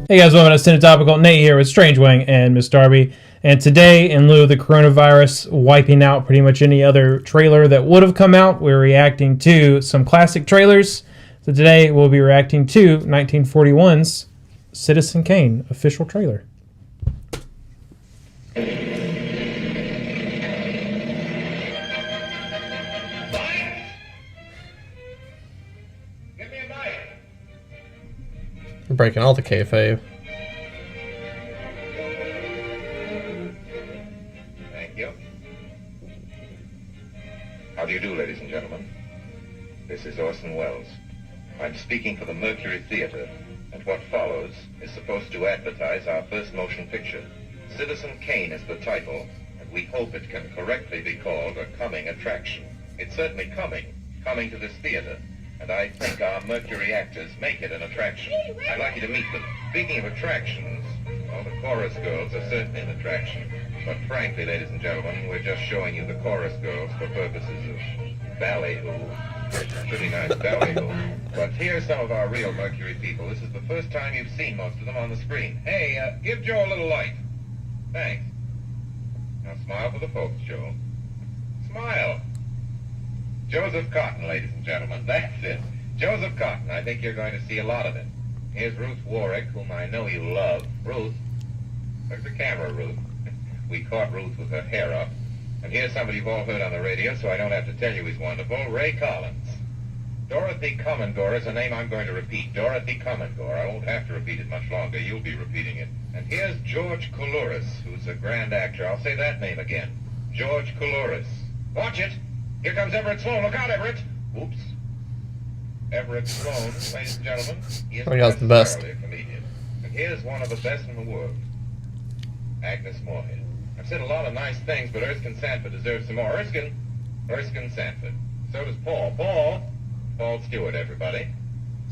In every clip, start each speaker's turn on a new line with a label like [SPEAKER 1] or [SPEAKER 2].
[SPEAKER 1] Hey guys, welcome to Cinetopical. Nate here with Strange Wing and Miss Darby. And today, in lieu of the coronavirus wiping out pretty much any other trailer that would have come out, we're reacting to some classic trailers. So today, we'll be reacting to 1941's Citizen Kane official trailer.
[SPEAKER 2] Breaking all the kayfabe.
[SPEAKER 3] Thank you. How do you do, ladies and gentlemen? This is Orson Welles. I'm speaking for the Mercury Theater, and what follows is supposed to advertise our first motion picture. Citizen Kane is the title, and we hope it can correctly be called a coming attraction. It's certainly coming to this theater. And I think our Mercury actors make it an attraction. I'd like you to meet them. Speaking of attractions, well, the chorus girls are certainly an attraction. But frankly, ladies and gentlemen, we're just showing you the chorus girls for purposes of ballyhoo. Pretty nice ballyhoo. But here's some of our real Mercury people. This is the first time you've seen most of them on the screen. Hey, give Joe a little light. Thanks. Now smile for the folks, Joe. Smile. Joseph Cotton, ladies and gentlemen, that's it. Joseph Cotton, I think you're going to see a lot of it. Here's Ruth Warwick, whom I know you love. Ruth, where's the camera, Ruth? We caught Ruth with her hair up. And here's somebody you've all heard on the radio, so I don't have to tell you he's wonderful, Ray Collins. Dorothy Commodore is a name I'm going to repeat. Dorothy Commodore. I won't have to repeat it much longer. You'll be repeating it. And here's George Coulouris, who's a grand actor. I'll say that name again. George Coulouris. Watch it. Here comes Everett Sloan. Look out, Everett. Oops. Everett Sloan, ladies and gentlemen, he isn't
[SPEAKER 2] the best.
[SPEAKER 3] necessarily a comedian. And here's one of the best in the world. Agnes Moorehead. I've said a lot of nice things, but Erskine Sanford deserves some more. Erskine Sanford. So does Paul. Paul Stewart, everybody.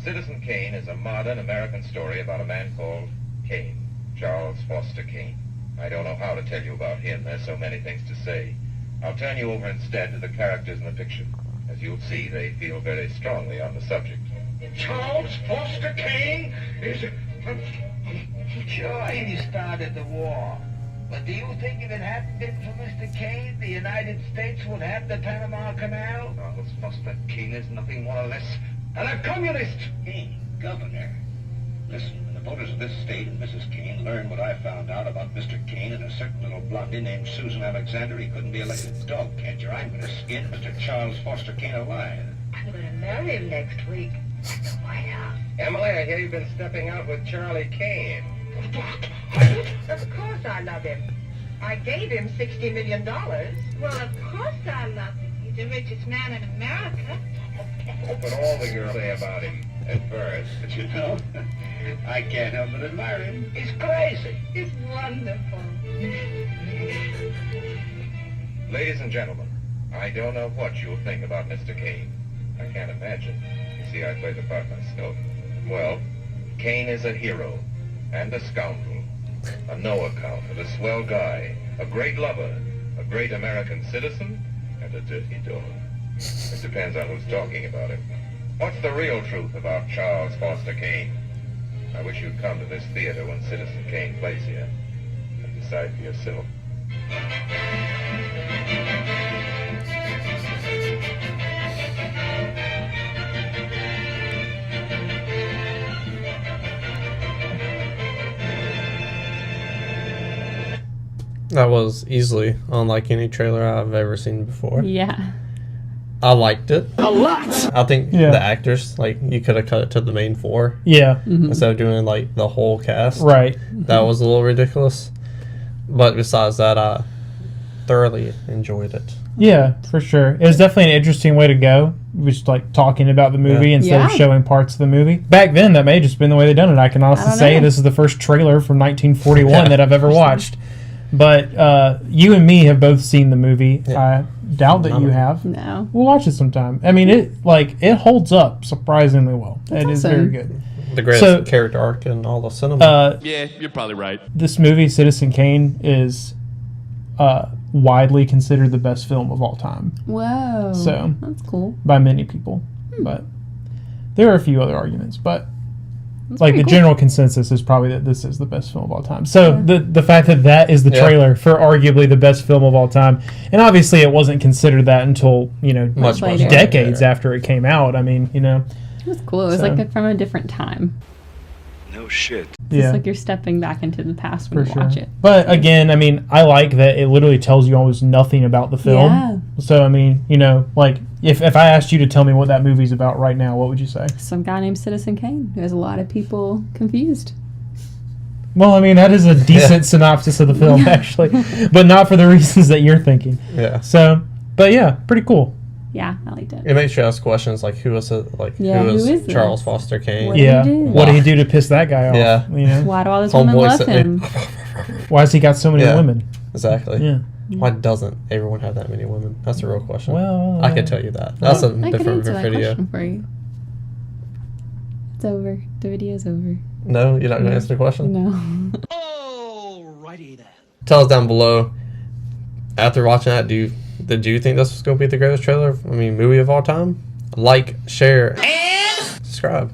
[SPEAKER 3] Citizen Kane is a modern American story about a man called Kane. Charles Foster Kane. I don't know how to tell you about him. There's so many things to say. I'll turn you over instead to the characters in the picture. As you'll see, they feel very strongly on the subject.
[SPEAKER 4] Charles Foster Kane is...
[SPEAKER 5] Sure, he started the war. But do you think if it hadn't been for Mr. Kane, the United States would have the Panama Canal?
[SPEAKER 4] Charles Foster Kane is nothing more or less than a communist.
[SPEAKER 6] Kane, governor. Listen, when the voters of this state and Mrs. Kane learn what I found out about Mr. Kane and a certain little blondie named Susan Alexander, he couldn't be elected dog catcher. I'm going to skin Mr. Charles Foster Kane alive.
[SPEAKER 7] I'm going to marry him next week at the White House.
[SPEAKER 3] Emily, I hear you've been stepping out with Charlie Kane.
[SPEAKER 7] Of course I love him. I gave him $60 million. Well, of course I love him. He's the richest man in America.
[SPEAKER 3] But all the girls say about him at first.
[SPEAKER 6] But you know, I can't help but admire him.
[SPEAKER 5] He's crazy.
[SPEAKER 7] He's wonderful.
[SPEAKER 3] Ladies and gentlemen, I don't know what you'll think about Mr. Kane. I can't imagine. You see, I play the part myself. Well, Kane is a hero and a scoundrel, a no-accountant, a swell guy, a great lover, a great American citizen, and a dirty dog. It depends on who's talking about him. What's the real truth about Charles Foster Kane? I wish you'd come to this theater when Citizen Kane plays here and decide for yourself.
[SPEAKER 2] That was easily unlike any trailer I've ever seen before.
[SPEAKER 8] Yeah.
[SPEAKER 2] I liked it
[SPEAKER 1] A lot!
[SPEAKER 2] I think the actors, like, you could have cut it to the main four
[SPEAKER 1] Yeah,
[SPEAKER 2] instead of doing like the whole cast.
[SPEAKER 1] right.
[SPEAKER 2] That was a little ridiculous. But besides that, I thoroughly enjoyed it.
[SPEAKER 1] Yeah, for sure. It was definitely an interesting way to go. Just like talking about the movie instead of
[SPEAKER 8] Yeah.
[SPEAKER 1] showing parts of the movie. Back then, that may have just been the way they done it. I can honestly
[SPEAKER 8] don't
[SPEAKER 1] say
[SPEAKER 8] know.
[SPEAKER 1] this is the first trailer from 1941 that I've ever watched. But you and me have both seen the movie.
[SPEAKER 2] Yeah.
[SPEAKER 1] I doubt that you have.
[SPEAKER 8] No.
[SPEAKER 1] We'll watch it sometime. I mean, it holds up surprisingly well. It is very
[SPEAKER 8] awesome.
[SPEAKER 1] good.
[SPEAKER 2] The greatest character arc in all the cinema.
[SPEAKER 9] Yeah, you're probably right.
[SPEAKER 1] This movie, Citizen Kane, is widely considered the best film of all time.
[SPEAKER 8] Whoa.
[SPEAKER 1] So
[SPEAKER 8] that's cool.
[SPEAKER 1] by many people, but there are a few other arguments. But
[SPEAKER 8] That's
[SPEAKER 1] like the
[SPEAKER 8] pretty cool.
[SPEAKER 1] general consensus is probably that this is the best film of all time. So
[SPEAKER 8] Yeah.
[SPEAKER 1] the fact that that is the
[SPEAKER 2] Yeah.
[SPEAKER 1] trailer for arguably the best film of all time, and obviously it wasn't considered that until
[SPEAKER 2] Much
[SPEAKER 8] later.
[SPEAKER 1] decades
[SPEAKER 2] later.
[SPEAKER 1] after it came out. I mean, you know,
[SPEAKER 8] It was cool. It was
[SPEAKER 1] So-
[SPEAKER 8] like from a different time.
[SPEAKER 9] No shit.
[SPEAKER 8] It's
[SPEAKER 1] yeah.
[SPEAKER 8] like you're stepping back into the past when
[SPEAKER 1] For
[SPEAKER 8] you
[SPEAKER 1] sure.
[SPEAKER 8] watch it.
[SPEAKER 1] But again, I mean, I like that it literally tells you almost nothing about the film.
[SPEAKER 8] Yeah.
[SPEAKER 1] So I mean, you know, like if I asked you to tell me what that movie's about right now, what would you say?
[SPEAKER 8] Some guy named Citizen Kane who has a lot of people confused.
[SPEAKER 1] Well, I mean, that is a decent synopsis of the film,
[SPEAKER 8] Yeah.
[SPEAKER 1] actually, but not for the reasons that you're thinking.
[SPEAKER 2] Yeah.
[SPEAKER 1] So, but yeah, pretty cool.
[SPEAKER 8] Yeah, I liked it.
[SPEAKER 2] It makes you ask questions like who was
[SPEAKER 8] Yeah,
[SPEAKER 2] who
[SPEAKER 8] who
[SPEAKER 2] was
[SPEAKER 8] is
[SPEAKER 2] Charles
[SPEAKER 8] this?
[SPEAKER 2] Foster Kane?
[SPEAKER 8] What did
[SPEAKER 1] Yeah.
[SPEAKER 8] he do?
[SPEAKER 1] What did he do to piss that guy off?
[SPEAKER 2] Yeah.
[SPEAKER 1] You know,
[SPEAKER 8] Why do all those women
[SPEAKER 2] Homeboy
[SPEAKER 8] love
[SPEAKER 2] said-
[SPEAKER 8] him?
[SPEAKER 1] why has he got so many
[SPEAKER 2] Yeah.
[SPEAKER 1] women?
[SPEAKER 2] Exactly.
[SPEAKER 1] Yeah.
[SPEAKER 2] Why doesn't everyone have that many women? That's a real question.
[SPEAKER 1] Well,
[SPEAKER 2] I could tell you that. That's a
[SPEAKER 8] I could
[SPEAKER 2] different
[SPEAKER 8] answer that
[SPEAKER 2] video.
[SPEAKER 8] question for you. It's over. The video's over.
[SPEAKER 2] No, you're not going to answer the question?
[SPEAKER 8] No.
[SPEAKER 9] Alrighty then.
[SPEAKER 2] Tell us down below. After watching that, did you think this was going to be the greatest trailer? I mean, movie of all time? Like, share, and subscribe.